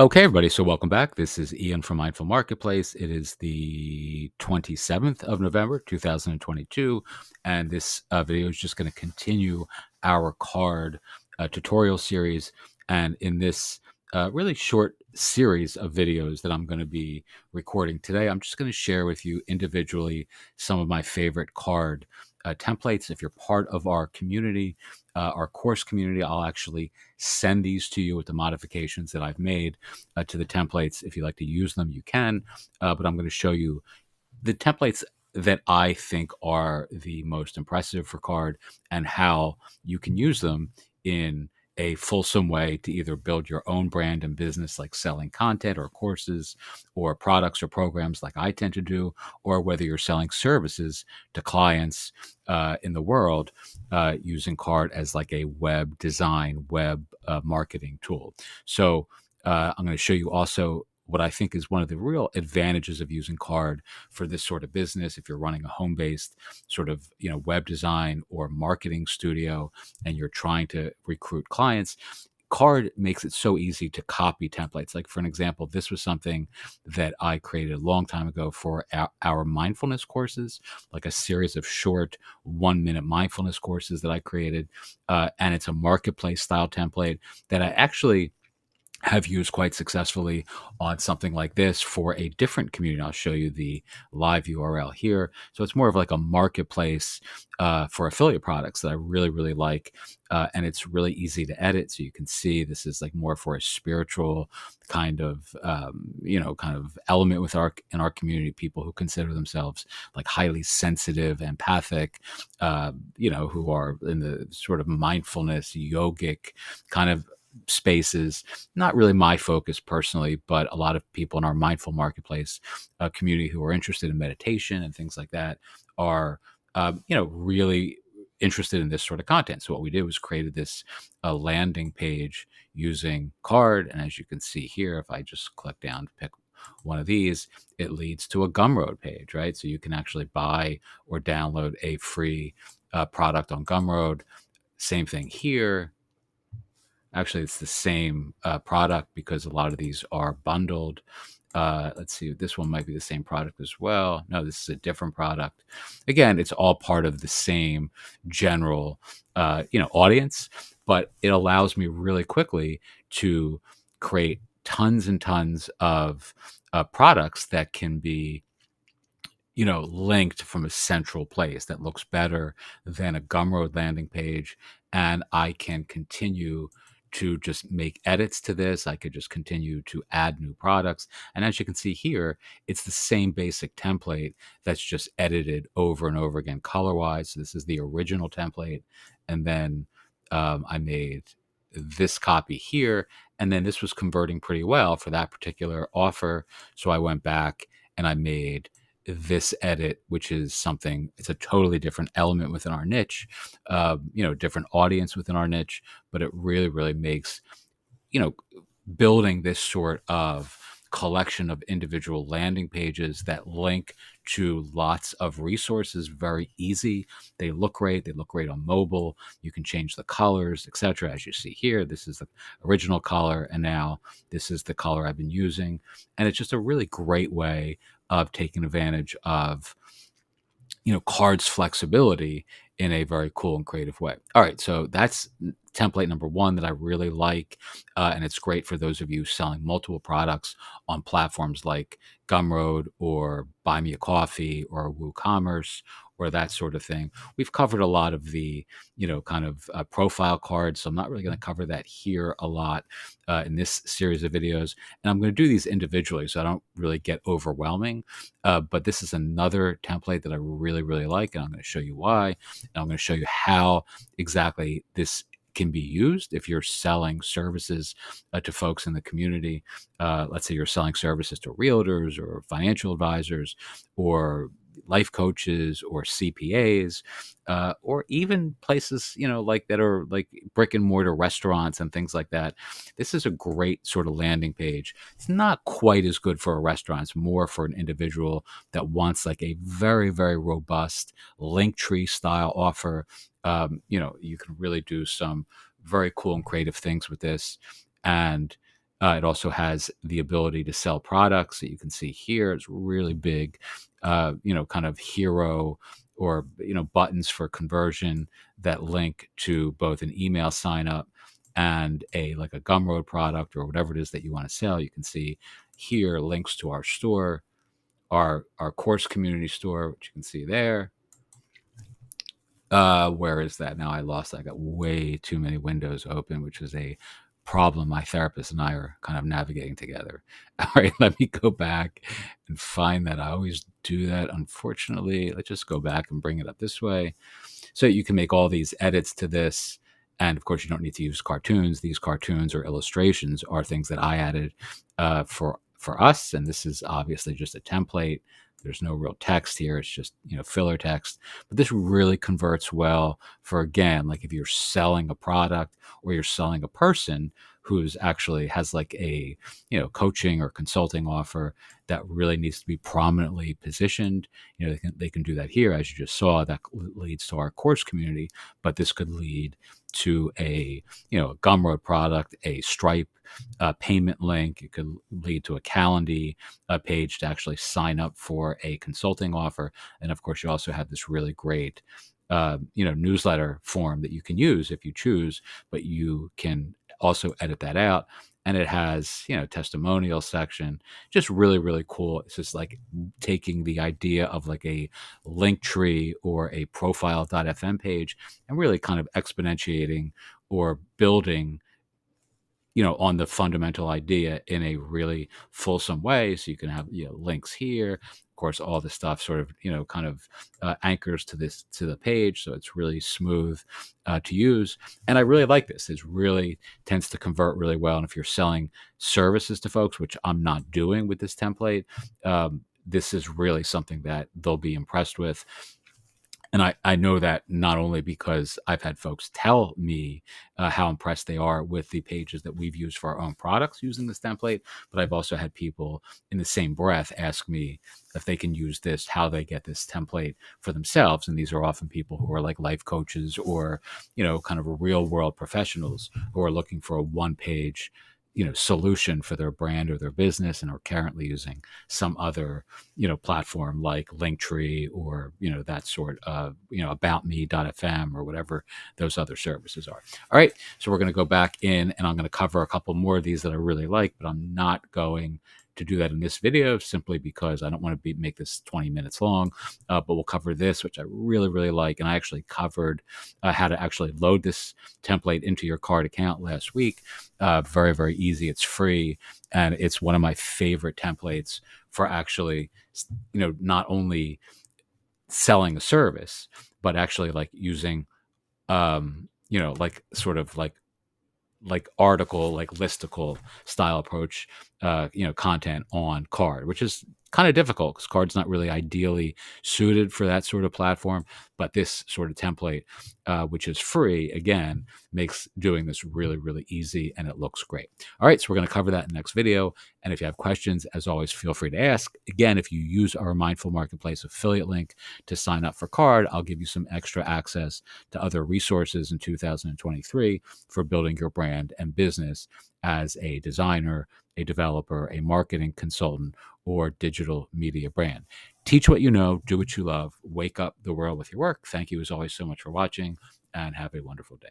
Okay, everybody. So, welcome back. This is Ian from Mindful Marketplace. It is the 27th of November, 2022. And this video is just going to continue our card tutorial series. And in this really short series of videos that I'm going to be recording today, I'm just going to share with you individually some of my favorite card templates. If you're part of our community, our course community, I'll actually send these to you with the modifications that I've made to the templates. If you like to use them, you can. But I'm going to show you the templates that I think are the most impressive for CARRD and how you can use them in a fulsome way to either build your own brand and business, like selling content or courses or products or programs like I tend to do, or whether you're selling services to clients in the world using CARRD as like a web design, web marketing tool. So I'm going to show you also what I think is one of the real advantages of using CARRD for this sort of business. If you're running a home-based sort of, web design or marketing studio and you're trying to recruit clients, CARRD makes it so easy to copy templates. Like, for an example, this was something that I created a long time ago for our mindfulness courses, like a series of short 1-minute mindfulness courses that I created. And it's a marketplace style template that I actually have used quite successfully on something like this for a different community. I'll show you the live URL here. So it's more of like a marketplace for affiliate products that I really, really like. And it's really easy to edit. So you can see this is like more for a spiritual kind of, kind of element in our community, people who consider themselves like highly sensitive, empathic, who are in the sort of mindfulness, yogic kind of spaces. Not really my focus personally, but a lot of people in our mindful marketplace community who are interested in meditation and things like that are really interested in this sort of content. So what we did was created this landing page using CARRD, and as you can see here, if I just click down to pick one of these, it leads to a Gumroad page, right? So you can actually buy or download a free product on Gumroad. Same thing here. Actually, it's the same product because a lot of these are bundled. Let's see, this one might be the same product as well. No, this is a different product. Again, it's all part of the same general, audience, but it allows me really quickly to create tons and tons of products that can be linked from a central place that looks better than a Gumroad landing page. And I can continue to just make edits to this. I could just continue to add new products. And as you can see here, it's the same basic template that's just edited over and over again color-wise. So this is the original template. And then I made this copy here. And then this was converting pretty well for that particular offer. So I went back and I made this edit, which is something, it's a totally different element within our niche, different audience within our niche, but it really, really makes, building this sort of collection of individual landing pages that link to lots of resources very easy. They look great. They look great on mobile. You can change the colors, etc. As you see here, this is the original color, and now this is the color I've been using. And it's just a really great way of taking advantage of CARRD's flexibility in a very cool and creative way. All right, so that's template number one that I really like, and it's great for those of you selling multiple products on platforms like Gumroad or Buy Me a Coffee or WooCommerce or that sort of thing. We've covered a lot of the, kind of profile cards, so I'm not really going to cover that here a lot in this series of videos. And I'm going to do these individually so I don't really get overwhelming. But this is another template that I really, really like, and I'm going to show you why. And I'm going to show you how exactly this can be used if you're selling services to folks in the community. Let's say you're selling services to realtors or financial advisors or life coaches or CPAs, or even places, like that are like brick and mortar restaurants and things like that. This is a great sort of landing page. It's not quite as good for a restaurant. It's more for an individual that wants like a very, very robust Linktree style offer. You can really do some very cool and creative things with this. And It also has the ability to sell products that you can see here. It's really big, kind of hero or, buttons for conversion that link to both an email sign up and like a Gumroad product or whatever it is that you want to sell. You can see here links to our store, our course community store, which you can see there. Where is that now? I got way too many windows open, which is a problem my therapist and I are kind of navigating together. All right, let me go back and find that. I always do that, unfortunately. Let's just go back and bring it up this way. So you can make all these edits to this. And of course, you don't need to use cartoons. These cartoons or illustrations are things that I added for us. And this is obviously just a template. There's no real text here. It's just, filler text. But this really converts well for, again, like if you're selling a product or you're selling a person who's actually has like a, coaching or consulting offer that really needs to be prominently positioned. They can do that here. As you just saw, that leads to our course community, but this could lead to a Gumroad product, a Stripe payment link. It could lead to a Calendly page to actually sign up for a consulting offer. And of course, you also have this really great newsletter form that you can use if you choose, but you can also edit that out. And it has, testimonial section, just really, really cool. It's just like taking the idea of like a link tree or a profile.fm page and really kind of exponentiating or building on the fundamental idea in a really fulsome way. So you can have, links here. Of course, all the stuff sort of, kind of anchors to the page. So it's really smooth to use. And I really like this. It really tends to convert really well. And if you're selling services to folks, which I'm not doing with this template, this is really something that they'll be impressed with. And I know that not only because I've had folks tell me how impressed they are with the pages that we've used for our own products using this template, but I've also had people in the same breath ask me if they can use this, how they get this template for themselves. And these are often people who are like life coaches or, kind of real world professionals who are looking for a one-page solution for their brand or their business and are currently using some other platform like Linktree or that sort of aboutme.fm or whatever those other services are. All right, so we're going to go back in and I'm going to cover a couple more of these that I really like, but I'm not going to do that in this video simply because I don't want to make this 20 minutes long, but we'll cover this, which I really, really like. And I actually covered how to actually load this template into your CARRD account last week. Very, very easy. It's free. And it's one of my favorite templates for actually, not only selling a service, but actually like using, like sort of like article, like listicle style approach, content on CARRD, which is kind of difficult because CARRD's not really ideally suited for that sort of platform. But this sort of template, which is free, again, makes doing this really, really easy and it looks great. All right, so we're going to cover that in the next video. And if you have questions, as always, feel free to ask. Again, if you use our Mindful Marketplace affiliate link to sign up for CARRD, I'll give you some extra access to other resources in 2023 for building your brand and business as a designer, a developer, a marketing consultant, or digital media brand. Teach what you know, do what you love, wake up the world with your work. Thank you as always so much for watching and have a wonderful day.